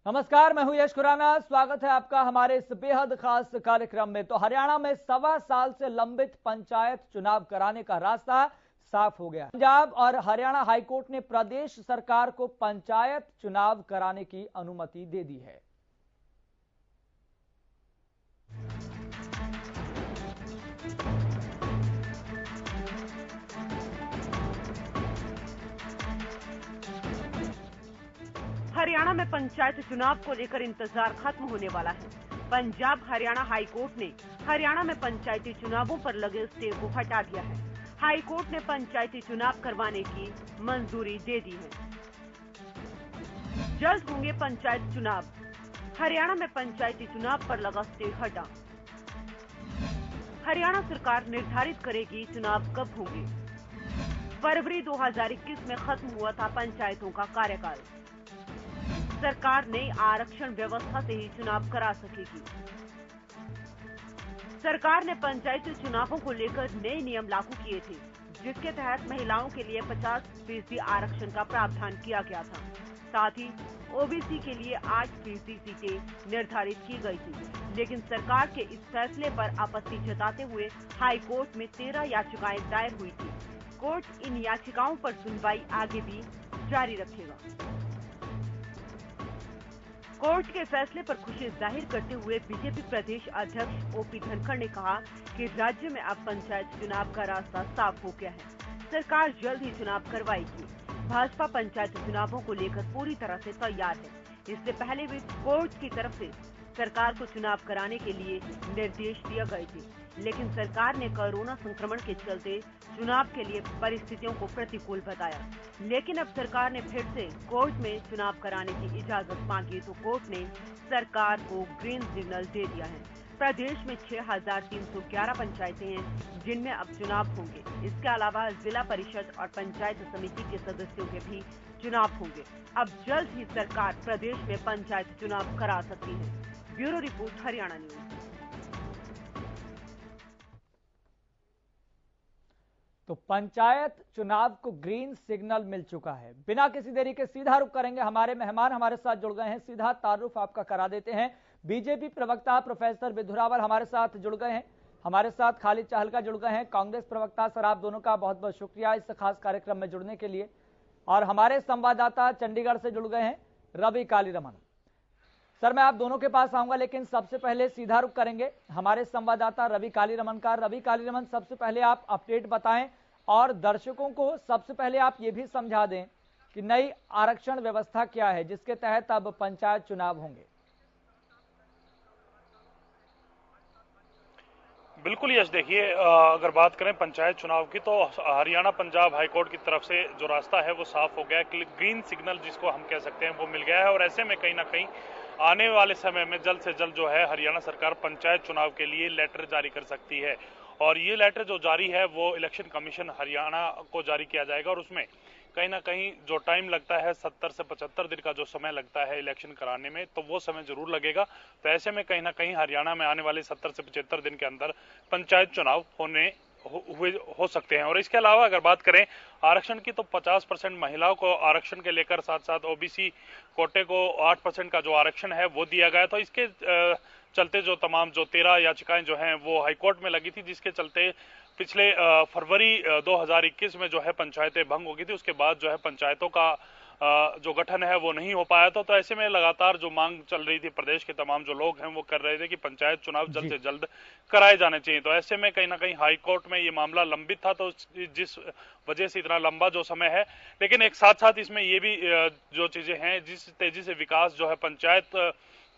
नमस्कार, मैं हूं यश खुराना। स्वागत है आपका हमारे इस बेहद खास कार्यक्रम में। तो हरियाणा में 1.25 साल से लंबित पंचायत चुनाव कराने का रास्ता साफ हो गया। पंजाब और हरियाणा हाईकोर्ट ने प्रदेश सरकार को पंचायत चुनाव कराने की अनुमति दे दी है। हरियाणा में पंचायत चुनाव को लेकर इंतजार खत्म होने वाला है। पंजाब हरियाणा हाईकोर्ट ने हरियाणा में पंचायती चुनावों पर लगे स्टे को हटा दिया है। हाईकोर्ट ने पंचायती चुनाव करवाने की मंजूरी दे दी है। जल्द होंगे पंचायत चुनाव। हरियाणा में पंचायती चुनाव पर लगा स्टे हटा। हरियाणा सरकार निर्धारित करेगी चुनाव कब होंगे। फरवरी 2021 में खत्म हुआ था पंचायतों का कार्यकाल। सरकार नई आरक्षण व्यवस्था से ही चुनाव करा सकेगी। सरकार ने पंचायती चुनावों को लेकर नए नियम लागू किए थे, जिसके तहत महिलाओं के लिए 50% आरक्षण का प्रावधान किया गया था। साथ ही ओबीसी के लिए 8% सीटें निर्धारित की गई थी। लेकिन सरकार के इस फैसले पर आपत्ति जताते हुए हाई कोर्ट में 13 याचिकाएं दायर हुई थी। कोर्ट इन याचिकाओं पर सुनवाई आगे भी जारी रखेगा। कोर्ट के फैसले पर खुशी जाहिर करते हुए बीजेपी प्रदेश अध्यक्ष ओपी धनखड़ ने कहा कि राज्य में अब पंचायत चुनाव का रास्ता साफ हो गया है। सरकार जल्द ही चुनाव करवाएगी। भाजपा पंचायत चुनावों को लेकर पूरी तरह से तैयार है। इससे पहले भी कोर्ट की तरफ से सरकार को चुनाव कराने के लिए निर्देश दिए गए थे, लेकिन सरकार ने कोरोना संक्रमण के चलते चुनाव के लिए परिस्थितियों को प्रतिकूल बताया। लेकिन अब सरकार ने फिर से कोर्ट में चुनाव कराने की इजाजत मांगी तो कोर्ट ने सरकार को ग्रीन सिग्नल दे दिया है। प्रदेश में 6,311 पंचायतें हैं जिनमें अब चुनाव होंगे। इसके अलावा जिला परिषद और पंचायत समिति के सदस्यों के भी चुनाव होंगे। अब जल्द ही सरकार प्रदेश में पंचायत चुनाव करा सकती है। Bureau report, Haryana news. तो पंचायत चुनाव को ग्रीन सिग्नल मिल चुका है। बिना किसी देरी के सीधा रुख करेंगे। हमारे मेहमान हमारे साथ जुड़ गए हैं। सीधा तारुफ आपका करा देते हैं। बीजेपी प्रवक्ता प्रोफेसर विधुरावल हमारे साथ जुड़ गए हैं। हमारे साथ खालिद चाहलका जुड़ गए हैं। कांग्रेस प्रवक्ता सर, आप दोनों का बहुत बहुत शुक्रिया इस खास कार्यक्रम में जुड़ने के लिए। और हमारे संवाददाता चंडीगढ़ से जुड़ गए हैं रवि कालीरमन। सर, मैं आप दोनों के पास आऊंगा, लेकिन सबसे पहले सीधा रुख करेंगे हमारे संवाददाता रवि कालीरमन का। रवि कालीरमन, सबसे पहले आप अपडेट बताएं और दर्शकों को सबसे पहले आप ये भी समझा दें कि नई आरक्षण व्यवस्था क्या है जिसके तहत अब पंचायत चुनाव होंगे। बिल्कुल यश, देखिए, अगर बात करें पंचायत चुनाव की तो हरियाणा पंजाब हाईकोर्ट की तरफ से जो रास्ता है वो साफ हो गया है। ग्रीन सिग्नल जिसको हम कह सकते हैं वो मिल गया है और ऐसे में कहीं ना कहीं आने वाले समय में जल्द से जल्द जो है हरियाणा सरकार पंचायत चुनाव के लिए लेटर जारी कर सकती है। और ये लेटर जो जारी है वो इलेक्शन कमीशन हरियाणा को जारी किया जाएगा और उसमें कहीं ना कहीं जो टाइम लगता है 70 से 75 दिन का जो समय लगता है इलेक्शन कराने में, तो वो समय जरूर लगेगा। तो ऐसे में कहीं ना कहीं हरियाणा में आने वाले 70 से 75 दिन के अंदर पंचायत चुनाव हो सकते हैं। और इसके अलावा अगर बात करें आरक्षण की तो 50% महिलाओं को आरक्षण के लेकर, साथ साथ ओबीसी कोटे को 8% का जो आरक्षण है वो दिया गया। तो इसके चलते जो तमाम 13 याचिकाएं जो हैं वो हाईकोर्ट में लगी थी, जिसके चलते पिछले फरवरी 2021 में जो है पंचायतें भंग हो गई थी। उसके बाद जो है पंचायतों का जो गठन है वो नहीं हो पाया था। तो ऐसे में लगातार जो मांग चल रही थी, प्रदेश के तमाम जो लोग हैं वो कर रहे थे कि पंचायत चुनाव जल्द से जल्द कराए जाने चाहिए। तो ऐसे में कहीं ना कहीं हाईकोर्ट में ये मामला लंबित था, तो जिस वजह से इतना लंबा जो समय है। लेकिन एक साथ साथ इसमें ये भी जो चीजें हैं, जिस तेजी से विकास जो है पंचायत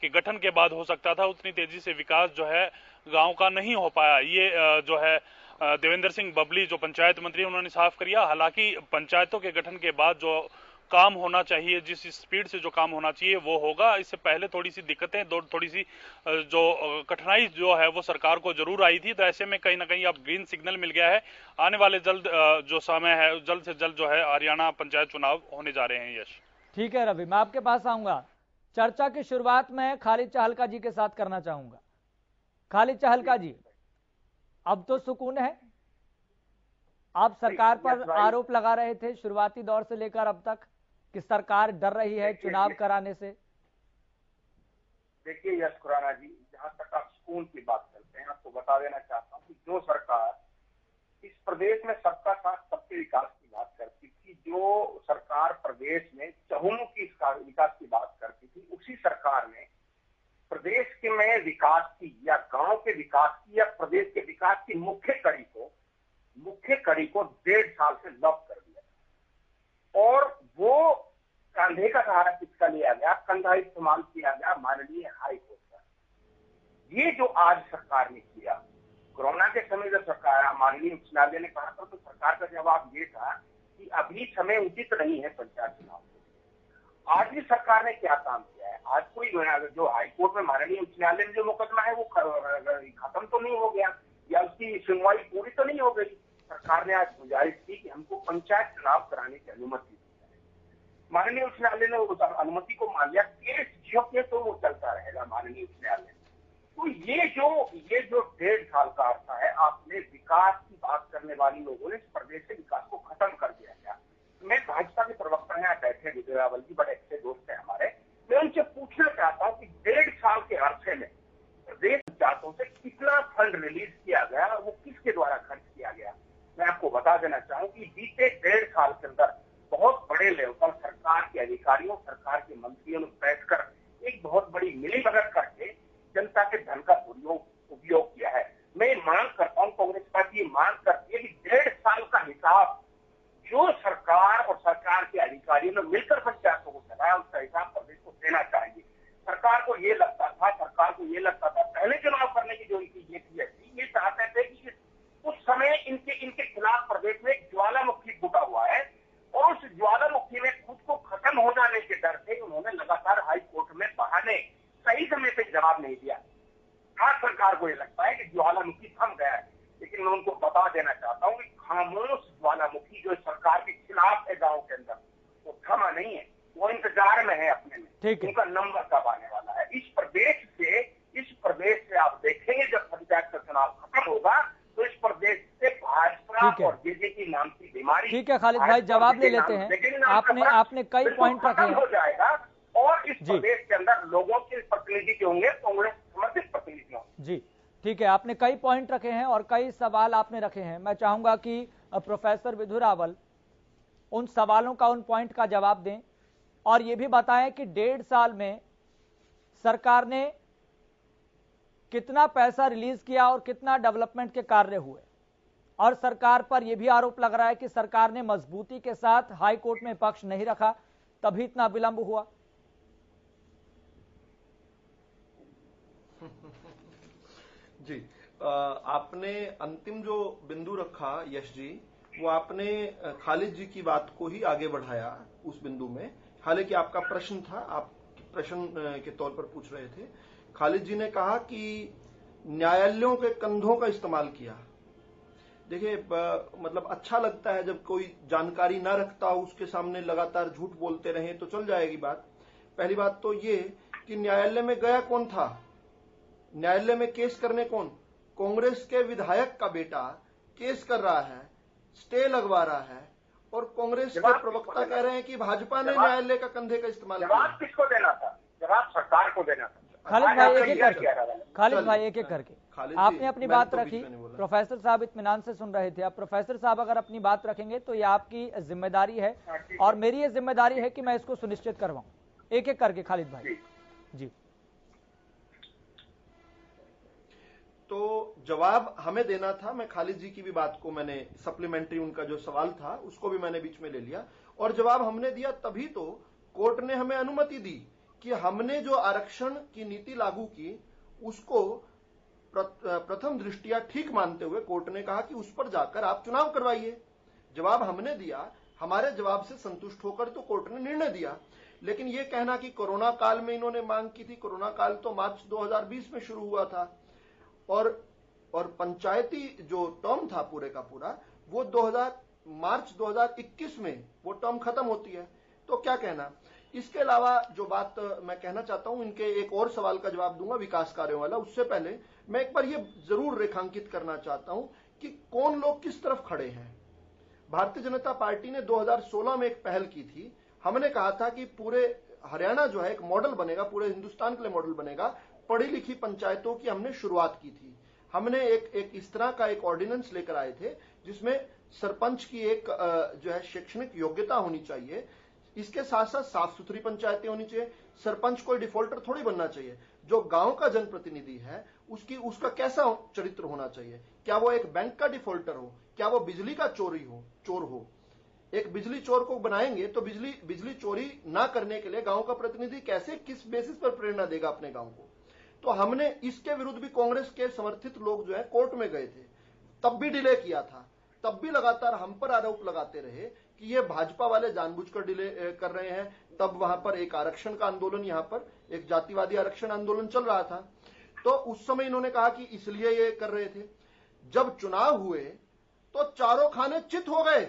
के गठन के बाद हो सकता था, उतनी तेजी से विकास जो है गांव का नहीं हो पाया। ये जो है देवेंद्र सिंह बबली जो पंचायत मंत्री उन्होंने साफ किया। हालांकि पंचायतों के गठन के बाद जो काम होना चाहिए, जिस स्पीड से जो काम होना चाहिए वो होगा। इससे पहले थोड़ी सी दिक्कतें, थोड़ी सी जो कठिनाई जो है वो सरकार को जरूर आई थी। तो ऐसे में कहीं ना कहीं अब ग्रीन सिग्नल मिल गया है। आने वाले जल्द जो समय है जल्द से जल्द जो है हरियाणा पंचायत चुनाव होने जा रहे हैं। यश, ठीक है रवि, मैं आपके पास आऊंगा। चर्चा की शुरुआत में खालिद चाहलका जी के साथ करना चाहूंगा। खालिद चाहलका जी, अब तो सुकून है। आप सरकार पर आरोप लगा रहे थे शुरुआती दौर से लेकर अब तक कि सरकार डर रही है चुनाव कराने से। देखिए यश खुराना जी, जहां तक आप सुकून की बात करते हैं, आपको बता देना चाहता हूँ कि जो सरकार इस प्रदेश में सबका साथ सबके विकास की बात करती थी, जो सरकार प्रदेश में चहुमुखी विकास की बात करती थी, उसी सरकार ने प्रदेश के में विकास की या गांव के विकास की या प्रदेश के विकास की मुख्य कड़ी को 1.5 साल से लॉक कर दिया। और वो कंधे का सहारा किसका लिया गया? कंधा इस्तेमाल किया गया माननीय हाई कोर्ट का। ये जो आज सरकार ने किया, कोरोना के समय जब सरकार माननीय उच्च न्यायालय ने कहा था, तो सरकार का जवाब ये था कि अभी समय उचित नहीं है पंचायत चुनाव के। आज भी सरकार ने क्या काम किया है? आज कोई जो हाईकोर्ट में माननीय उच्च न्यायालय में जो मुकदमा है वो खत्म तो नहीं हो गया या उसकी सुनवाई पूरी तो नहीं हो गई। सरकार ने आज गुजारिश की कि हमको पंचायत चुनाव कराने की अनुमति दी जाए। माननीय उच्च न्यायालय ने उस अनुमति को मान लिया। केस जो के तो वो चलता रहेगा माननीय उच्च न्यायालय। तो ये जो 1.5 साल का अर्थ है, आपने विकास की बात करने वाले लोगों ने इस प्रदेश से विकास को खत्म कर दिया गया। मैं भाजपा के प्रवक्ता यहाँ बैठे विजय रावल जी, बड़े अच्छे दोस्त हैं हमारे, मैं उनसे पूछना चाहता हूँ कि 1.5 साल के अरसे में प्रदेश पंचायतों से कितना फंड रिलीज किया गया और वो किसके द्वारा खर्च किया गया? मैं आपको बता देना चाहूँ कि बीते 1.5 साल के अंदर बहुत बड़े लेवल पर सरकार के अधिकारियों, सरकार के मंत्रियों ने बैठकर एक बहुत बड़ी मिलीभगत करके जनता के धन का उपयोग किया है। मैं मांग करता हूँ, कांग्रेस पार्टी ये मांग करती है कि 1.5 साल का हिसाब जो सरकार और सरकार के अधिकारियों ने मिलकर पंचायतों को चलाया, उसका हिसाब प्रदेश को देना चाहिए। सरकार को ये लगता था पहले चुनाव करने की जो ये चाहते थे कि उस समय इनके खिलाफ प्रदेश में एक ज्वालामुखी फूटा हुआ है और उस ज्वालामुखी में खुद को खत्म हो जाने के डर से उन्होंने लगातार हाई कोर्ट में बहाने सही समय पे जवाब नहीं दिया। आज सरकार को ये लगता है कि ज्वालामुखी थम गया है, लेकिन मैं उनको बता देना चाहता हूँ कि खामोश ज्वालामुखी जो सरकार के खिलाफ है गांव के अंदर, वो थमा नहीं है, वो इंतजार में है अपने में। उनका नंबर कब आने वाला है? इस प्रदेश से आप देखेंगे जब पंचायत का चुनाव खत्म होगा तो इस प्रदेश से भाजपा और जेजेपी नाम की बीमारी। ठीक है खालिद भाई, जवाब ले लेते हैं। आपने कई पॉइंट रखे हो जाएगा और इस प्रदेश के अंदर लोगों के प्रतिनिधि जो होंगे कांग्रेस समर्थित प्रतिनिधि होंगे। जी ठीक है, आपने कई पॉइंट रखे हैं और कई सवाल आपने रखे हैं। मैं चाहूंगा कि प्रोफेसर विधु रावल उन सवालों का, उन पॉइंट का जवाब दें और ये भी बताएं कि 1.5 साल में सरकार ने कितना पैसा रिलीज किया और कितना डेवलपमेंट के कार्य हुए। और सरकार पर यह भी आरोप लग रहा है कि सरकार ने मजबूती के साथ हाई कोर्ट में पक्ष नहीं रखा, तभी इतना विलंब हुआ। जी, आपने अंतिम जो बिंदु रखा यश जी, वो आपने खालिद जी की बात को ही आगे बढ़ाया उस बिंदु में। हालांकि आपका प्रश्न था, आप प्रश्न के तौर पर पूछ रहे थे। खालिद जी ने कहा कि न्यायालयों के कंधों का इस्तेमाल किया। देखिए, मतलब अच्छा लगता है जब कोई जानकारी ना रखता हो उसके सामने लगातार झूठ बोलते रहे तो चल जाएगी बात। पहली बात तो ये कि न्यायालय में गया कौन था, न्यायालय में केस करने कौन? कांग्रेस के विधायक का बेटा केस कर रहा है, स्टे लगवा रहा है और कांग्रेस के प्रवक्ता कह रहे हैं कि भाजपा ने न्यायालय का कंधे का इस्तेमाल किया। जवाब किसको देना था? जवाब सरकार को देना था। खालिद भाई एक एक करके आपने अपनी बात रखी। प्रोफेसर साहब इत्मीनान से सुन रहे थे। अब प्रोफेसर साहब अगर अपनी बात रखेंगे तो ये आपकी जिम्मेदारी है और मेरी ये जिम्मेदारी है कि मैं इसको सुनिश्चित करवाऊं। एक एक करके खालिद भाई। जी, तो जवाब हमें देना था। मैं खालिद जी की भी बात को मैंने सप्लीमेंट्री, उनका जो सवाल था उसको भी मैंने बीच में ले लिया और जवाब हमने दिया। तभी तो कोर्ट ने हमें अनुमति दी कि हमने जो आरक्षण की नीति लागू की उसको प्रथम दृष्टिया ठीक मानते हुए कोर्ट ने कहा कि उस पर जाकर आप चुनाव करवाइए। जवाब हमने दिया, हमारे जवाब से संतुष्ट होकर तो कोर्ट ने निर्णय दिया। लेकिन यह कहना कि कोरोना काल में इन्होंने मांग की थी, कोरोना काल तो मार्च 2020 में शुरू हुआ था और पंचायती जो टर्म था पूरे का पूरा वो मार्च 2021 में वो टर्म खत्म होती है। तो क्या कहना। इसके अलावा जो बात मैं कहना चाहता हूं, इनके एक और सवाल का जवाब दूंगा विकास कार्यों वाला। उससे पहले मैं एक बार ये जरूर रेखांकित करना चाहता हूं कि कौन लोग किस तरफ खड़े हैं। भारतीय जनता पार्टी ने 2016 में एक पहल की थी। हमने कहा था कि पूरे हरियाणा जो है एक मॉडल बनेगा, पूरे हिंदुस्तान के लिए मॉडल बनेगा। पढ़ी लिखी पंचायतों की हमने शुरुआत की थी। हमने एक इस तरह का एक ऑर्डिनेंस लेकर आए थे जिसमें सरपंच की एक जो है शैक्षणिक योग्यता होनी चाहिए, इसके साथ साथ साफ सुथरी पंचायतें होनी चाहिए। सरपंच कोई डिफॉल्टर थोड़ी बनना चाहिए। जो गांव का जनप्रतिनिधि है उसका कैसा चरित्र होना चाहिए? क्या वो एक बैंक का डिफॉल्टर हो? क्या वो बिजली का चोर हो? एक बिजली चोर को बनाएंगे तो बिजली चोरी ना करने के लिए गांव का प्रतिनिधि कैसे, किस बेसिस पर प्रेरणा देगा अपने गांव को? तो हमने इसके विरुद्ध भी कांग्रेस के समर्थित लोग जो है कोर्ट में गए थे, तब भी डिले किया था, तब भी लगातार हम पर आरोप लगाते रहे कि ये भाजपा वाले जानबूझकर डिले कर रहे हैं। तब वहां पर एक आरक्षण का आंदोलन, यहां पर एक जातिवादी आरक्षण आंदोलन चल रहा था, तो उस समय इन्होंने कहा कि इसलिए ये कर रहे थे। जब चुनाव हुए तो चारों खाने चित हो गए,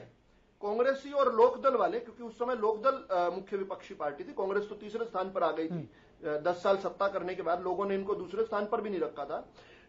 कांग्रेसी और लोकदल वाले, क्योंकि उस समय लोकदल मुख्य विपक्षी पार्टी थी, कांग्रेस तो तीसरे स्थान पर आ गई थी। 10 साल सत्ता करने के बाद लोगों ने इनको दूसरे स्थान पर भी नहीं रखा था।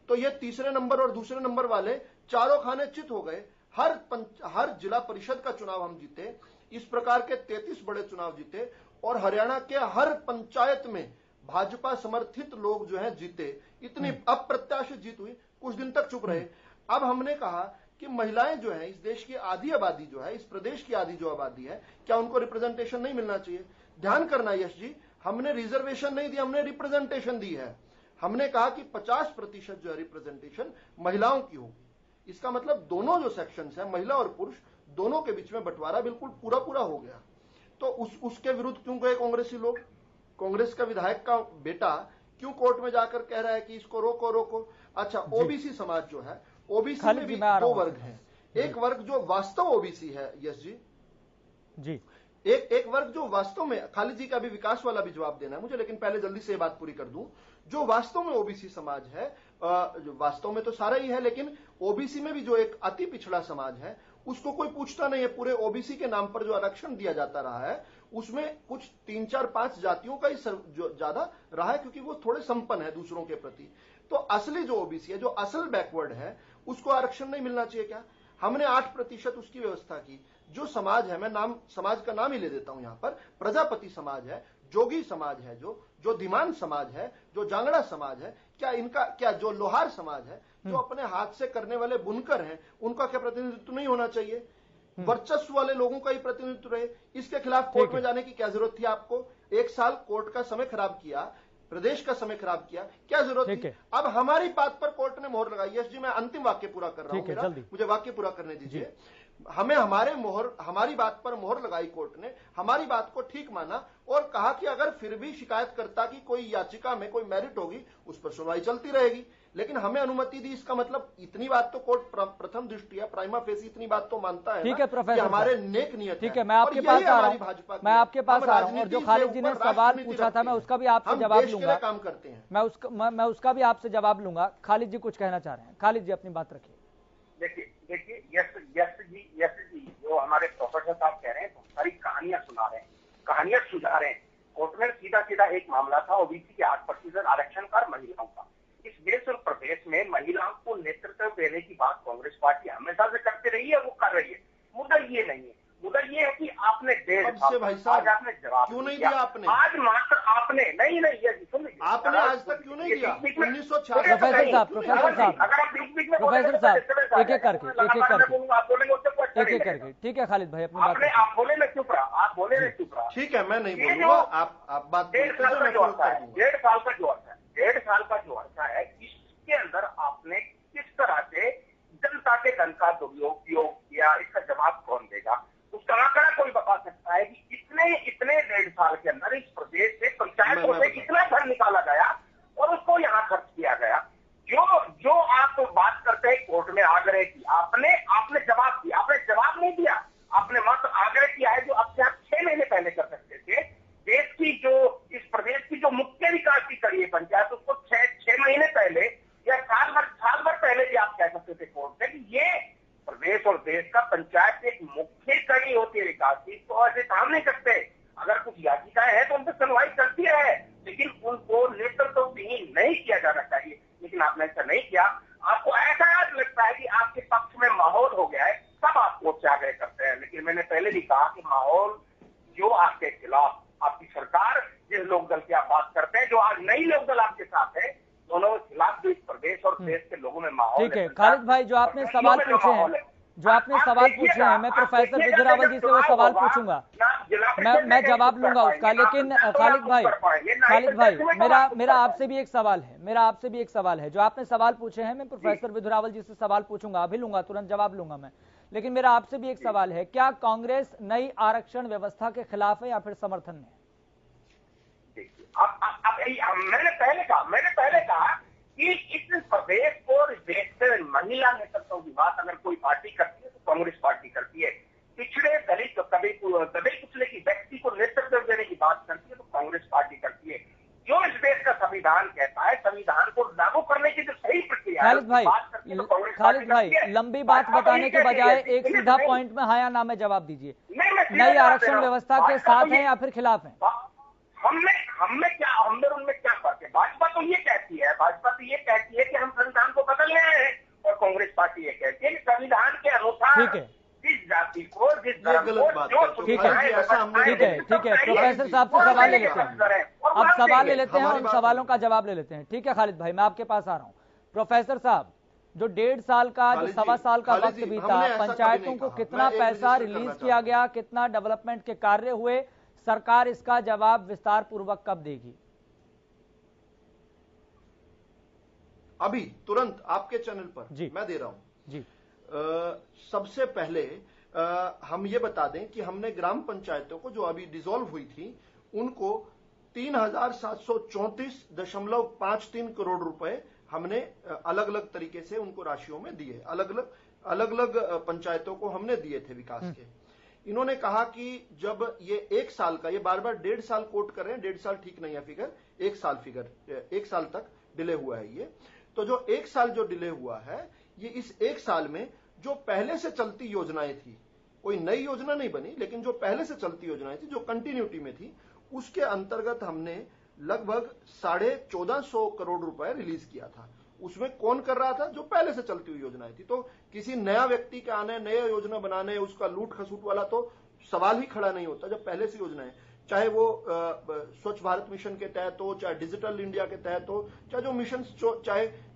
तो ये तीसरे नंबर और दूसरे नंबर वाले चारों खाने चित हो गए। हर जिला परिषद का चुनाव हम जीते, इस प्रकार के 33 बड़े चुनाव जीते और हरियाणा के हर पंचायत में भाजपा समर्थित लोग जो है जीते। इतनी अप्रत्याशित जीत हुई, कुछ दिन तक चुप रहे। अब हमने कहा कि महिलाएं जो है, इस देश की आधी आबादी जो है, इस प्रदेश की आधी जो आबादी है, क्या उनको रिप्रेजेंटेशन नहीं मिलना चाहिए? ध्यान करना यश जी, हमने रिजर्वेशन नहीं दी, हमने रिप्रेजेंटेशन दी है। हमने कहा कि 50% जो है रिप्रेजेंटेशन महिलाओं की होगी। इसका मतलब दोनों जो सेक्शंस है, महिला और पुरुष, दोनों के बीच में बंटवारा बिल्कुल पूरा हो गया। तो उसके विरुद्ध क्यों गए कांग्रेसी लोग? कांग्रेस का विधायक का बेटा क्यों कोर्ट में जाकर कह रहा है कि इसको रोको? अच्छा, ओबीसी समाज जो है, ओबीसी में भी दो वर्ग हैं। एक वर्ग जो वास्तव ओबीसी है यश जी, एक वर्ग जो वास्तव में, खालिद जी का भी विकास वाला भी जवाब देना है मुझे, लेकिन पहले जल्दी से ये बात पूरी कर दूं। जो वास्तव में ओबीसी समाज है, जो वास्तव में तो सारा ही है, लेकिन ओबीसी में भी जो एक अति पिछड़ा समाज है, उसको कोई पूछता नहीं है। पूरे ओबीसी के नाम पर जो आरक्षण दिया जाता रहा है, उसमें कुछ 3, 4, 5 जातियों का ही ज्यादा रहा है, क्योंकि वो थोड़े संपन्न है दूसरों के प्रति। तो असली जो ओबीसी है, जो असल बैकवर्ड है, उसको आरक्षण नहीं मिलना चाहिए क्या? हमने 8% उसकी व्यवस्था की। जो समाज है, मैं समाज का नाम ही ले देता हूं यहां पर, प्रजापति समाज है, जोगी समाज है, जो धीमान समाज है, जो जांगड़ा समाज है, क्या जो लोहार समाज है, जो अपने हाथ से करने वाले बुनकर हैं, उनका क्या प्रतिनिधित्व नहीं होना चाहिए? वर्चस्व वाले लोगों का ही प्रतिनिधित्व रहे। इसके खिलाफ कोर्ट में जाने की क्या जरूरत थी आपको? 1 साल कोर्ट का समय खराब किया, प्रदेश का समय खराब किया, क्या जरूरत थी? अब हमारी बात पर कोर्ट ने मोहर लगाई। यश जी, मैं अंतिम वाक्य पूरा कर रहा हूं, मुझे वाक्य पूरा करने दीजिए। हमें हमारी बात पर मोहर लगाई कोर्ट ने, हमारी बात को ठीक माना और कहा कि अगर फिर भी शिकायतकर्ता की कोई याचिका में कोई मेरिट होगी, उस पर सुनवाई चलती रहेगी। लेकिन हमें अनुमति दी। इसका मतलब इतनी बात तो कोर्ट प्रथम दृष्टया प्राइमा फेसी इतनी बात तो मानता है। ठीक है प्रोफेसर, हमारे नेक नियत। ठीक है, मैं आपके पास आ रहा हूं, मैं आपके पास आ रहा हूं। और जो खालिद जी ने सवाल पूछा था, मैं उसका भी आपसे जवाब लूंगा। काम करते हैं, मैं उसका भी आपसे जवाब लूंगा। खालिद जी कुछ कहना चाह रहे हैं, खालिद जी अपनी बात रखिए। देखिए यश जी जो हमारे प्रोफेसर साहब कह रहे हैं, बहुत सारी कहानियां सुना रहे हैं। कोर्ट में सीधा एक मामला था ओबीसी के 8% आरक्षण का महिलाओं का। इस देश और प्रदेश में महिलाओं को नेतृत्व देने की बात कांग्रेस पार्टी हमेशा से करती रही है, वो कर रही है। मुद्दा ये नहीं है, मुद्दा ये है कि आपने आज आपने जवाब क्यों नहीं दिया? आपने आज मात्र आपने नहीं ये सुन लीजिए, आपने आज तक क्यों नहीं दिया? 1966 प्रोफेसर साहब अगर आप बीच में प्रोफेसर साहब एक एक करके आप बोलेंगे उससे कोई एक एक करके। ठीक है खालिद भाई, अपनी बात आप बोले मैं चुप रहा, आप बोले मैं चुप रहा। ठीक है, मैं नहीं बोलूंगा, आप बात। 1.5 साल का जो अर्थ है, 1.5 साल का जो अर्थ है, इसके अंदर आपने किस तरह से जनता के धन का दुरुपयोग किया, इसका जवाब कौन देगा? उसका आंकड़ा कोई बता सकता है कि इतने 1.5 साल के अंदर इस प्रदेश से पंचायतों से कितना धन निकाला गया और उसको यहाँ खर्च किया गया? जो आप बात करते हैं कोर्ट में आग्रह की, आपने जवाब दिया, आपने जवाब नहीं दिया, आपने मात्र आग्रह किया है, जो अब से आप 6 महीने पहले कर सकते थे। देश की इस प्रदेश की जो मुख्य विकास की कड़ी है पंचायत, उसको 6 महीने पहले या साल भर पहले भी आप कह सकते थे कोर्ट में कि ये प्रदेश और देश का पंचायत एक मुख्य कड़ी होती है विकास की, तो ऐसे काम नहीं सकते। अगर कुछ याचिकाएं हैं तो उन पर सुनवाई चलती है, लेकिन उनको नेतृत्वहीन नहीं किया जाना चाहिए। लेकिन आपने ऐसा नहीं किया। आपको ऐसा लगता है कि आपके पक्ष में माहौल हो गया है, सब आप कोर्ट से आग्रह करते हैं। लेकिन मैंने पहले भी कहा कि माहौल जो आपके खिलाफ, आपकी सरकार जो आज नई लोकदल आपके साथ है, दोनों के खिलाफ जो इस प्रदेश और देश के लोगों में माहौल ठीक है खालिद भाई, जो आपने सवाल पूछे हैं, मैं प्रोफेसर विजयरावल जी से वो सवाल पूछूंगा, मैं जवाब लूंगा उसका। लेकिन खालिद भाई मेरा आपसे भी एक सवाल है, जो आपने सवाल पूछे हैं मैं प्रोफेसर विजयरावल जी से सवाल पूछूंगा, अभी लूंगा, तुरंत जवाब लूंगा मैं। लेकिन मेरा आपसे भी एक सवाल है, क्या कांग्रेस नई आरक्षण व्यवस्था के खिलाफ है या फिर समर्थन में? मैंने पहले कहा कि इस प्रदेश को देश से महिला नेतृत्व की बात अगर कोई पार्टी करती है तो कांग्रेस पार्टी करती है। पिछड़े दलित दबे कुचले की व्यक्ति को नेतृत्व देने की बात करती है तो कांग्रेस पार्टी करती है। जो इस देश का संविधान कहता है, संविधान को लागू करने की जो सही प्रक्रिया है, खालिद भाई लंबी बात बताने के बजाय एक सीधा पॉइंट में हाँ या ना में जवाब दीजिए। नई आरक्षण व्यवस्था के साथ हैं या फिर खिलाफ हैं? हमने उनमें क्या फर्क है? भाजपा तो ये कहती है कि हम संविधान को बदल रहे हैं, और कांग्रेस पार्टी ये कहती है कि संविधान के अनुसार जिस जाति को, जिस धर्म को जो ठीक है प्रोफेसर साहब से सवाल ले लेते हैं, अब सवाल ले लेते हैं और उन सवालों का जवाब ले लेते हैं। ठीक है खालिद भाई, मैं आपके पास आ रहा हूँ। प्रोफेसर साहब, जो 1.5 साल का, जो 1.25 साल का वक्त बीता, पंचायतों को कितना पैसा रिलीज किया गया, कितना डेवलपमेंट के कार्य हुए, सरकार इसका जवाब विस्तार पूर्वक कब देगी? अभी तुरंत आपके चैनल पर जी मैं दे रहा हूं जी। सबसे पहले हम ये बता दें कि हमने ग्राम पंचायतों को जो अभी डिसॉल्व हुई थी उनको 3,734.53 करोड़ रुपए हमने अलग अलग तरीके से उनको राशियों में दिए, अलग अलग पंचायतों को हमने दिए थे विकास के। इन्होंने कहा कि जब ये 1 साल का, ये बार बार 1.5 साल कोट कर रहे हैं, 1.5 साल ठीक नहीं है फिगर, 1 साल तक डिले हुआ है ये। तो जो 1 साल जो डिले हुआ है, ये इस 1 साल में जो पहले से चलती योजनाएं थी, कोई नई योजना नहीं बनी, लेकिन जो पहले से चलती योजनाएं थी, जो कंटिन्यूटी में थी, उसके अंतर्गत हमने लगभग 1450 करोड़ रुपए रिलीज किया था। उसमें कौन कर रहा था? जो पहले से चलती हुई योजनाएं थी। तो किसी नया व्यक्ति के आने, नया योजना बनाने, उसका लूट खसूट वाला तो सवाल ही खड़ा नहीं होता। जब पहले से योजनाएं, चाहे वो स्वच्छ भारत मिशन के तहत हो, चाहे डिजिटल इंडिया के तहत हो, चाहे जो मिशन,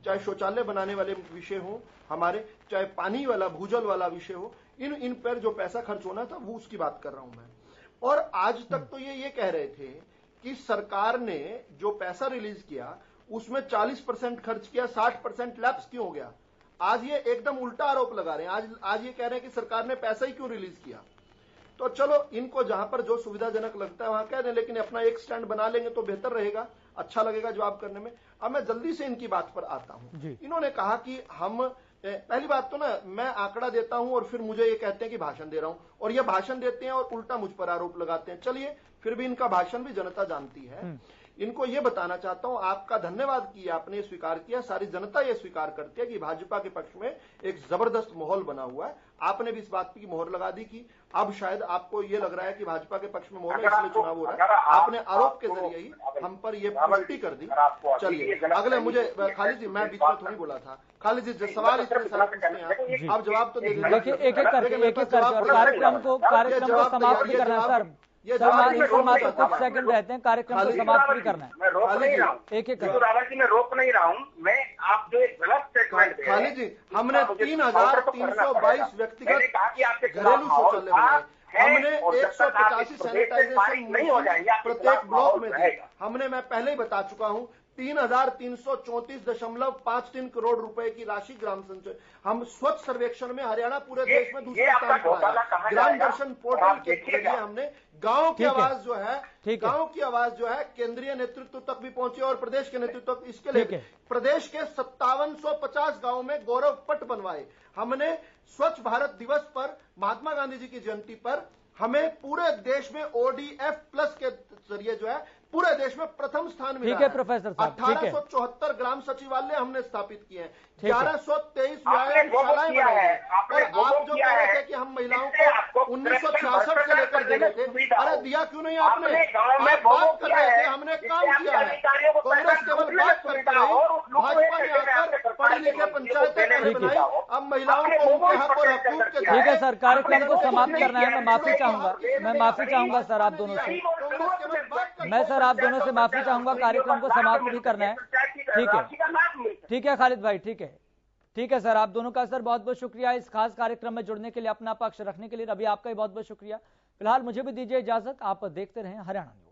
चाहे शौचालय बनाने वाले विषय हो हमारे, चाहे पानी वाला, भूजल वाला विषय हो, इन पर जो पैसा खर्च होना था वो उसकी बात कर रहा हूं मैं। और आज तक तो ये कह रहे थे कि सरकार ने जो पैसा रिलीज किया उसमें 40% खर्च किया, 60% लैप्स क्यों हो गया? आज ये एकदम उल्टा आरोप लगा रहे हैं। आज ये कह रहे हैं कि सरकार ने पैसा ही क्यों रिलीज किया। तो चलो, इनको जहां पर जो सुविधाजनक लगता है वहां कह दें, लेकिन अपना एक स्टैंड बना लेंगे तो बेहतर रहेगा, अच्छा लगेगा जवाब करने में। अब मैं जल्दी से इनकी बात पर आता हूं। इन्होंने कहा कि हम, पहली बात तो ना, मैं आंकड़ा देता हूं और फिर मुझे ये कहते हैं कि भाषण दे रहा हूं, और ये भाषण देते हैं और उल्टा मुझ पर आरोप लगाते हैं। चलिए, फिर भी इनका भाषण भी जनता जानती है। इनको ये बताना चाहता हूं, आपका धन्यवाद कि आपने स्वीकार किया, सारी जनता ये स्वीकार करती है कि भाजपा के पक्ष में एक जबरदस्त माहौल बना हुआ है। आपने भी इस बात की मोहर लगा दी कि अब शायद आपको ये लग रहा है कि भाजपा के पक्ष में मोहर है, इसलिए चुनाव हो रहा है। आपने आरोप के जरिए ही हम पर ये पुष्टि कर दी। चलिए अगले, मुझे खालिद जी, मैं बीच में थोड़ी बोला था। खालिद जी, सवाल इतने सारे पूछते हैं आप जवाब तो दे दीजिए। एक एक करके कार्यक्रम को समाप्त भी करना है सर। ये कुछ सेकंड रहते हैं, कार्यक्रम को समाप्त भी करना है। मैं रोक नहीं रहा हूँ, एक एक मैं रोक नहीं रहा हूँ। मैं आप जो एक गलत स्टेटमेंट दे रहे हैं। खालिद जी, हमने 3,322 व्यक्तिगत घरेलू शौचालय बनाए, हमने 185 सैनिटाइजेशन प्रत्येक ब्लॉक में दी। हमने, मैं पहले ही बता चुका हूँ, 3,334.53 करोड़ रुपए की राशि ग्राम संचय। हम स्वच्छ सर्वेक्षण में हरियाणा पूरे देश में दूसरे स्थान पर आया। ग्राम दर्शन पोर्टल के जरिए हमने गांव की आवाज जो है, गांव की आवाज जो है केंद्रीय नेतृत्व तक भी पहुंची और प्रदेश के नेतृत्व तक। इसके लिए प्रदेश के 5750 गांव में गौरव पट बनवाए हमने। स्वच्छ भारत दिवस पर, महात्मा गांधी जी की जयंती पर, हमें पूरे देश में ODF+ के जरिए जो है पूरे देश में प्रथम स्थान मिला। ठीक है प्रोफेसर साहब, 1874 ग्राम सचिवालय हमने स्थापित किए हैं, 1123 व्यायामशालाएं बनाई हैं। और आप जो कह रहे थे कि हम महिलाओं को 1966 से लेकर दे रहे थे, अरे दिया क्यों नहीं आपने? आप बात कर रहे थे, हमने काम किया है। कांग्रेस केवल बात करती रही, भाजपा ने आकर पढ़े लिखे पंचायतें बनाई। अब महिलाओं को उनके हक और हकूक के, ठीक है सर, कार्यक्रम को समाप्त करना है। मैं माफी चाहूंगा सर आप दोनों से। मैं सर आप दोनों से माफी चाहूंगा, कार्यक्रम को समाप्त भी करना है। ठीक है, ठीक है खालिद भाई, ठीक है, ठीक है सर, आप दोनों का सर बहुत बहुत शुक्रिया इस खास कार्यक्रम में जुड़ने के लिए, अपना पक्ष रखने के लिए। अभी आपका भी बहुत बहुत शुक्रिया। फिलहाल मुझे भी दीजिए इजाजत, आप देखते रहें हरियाणा न्यूज।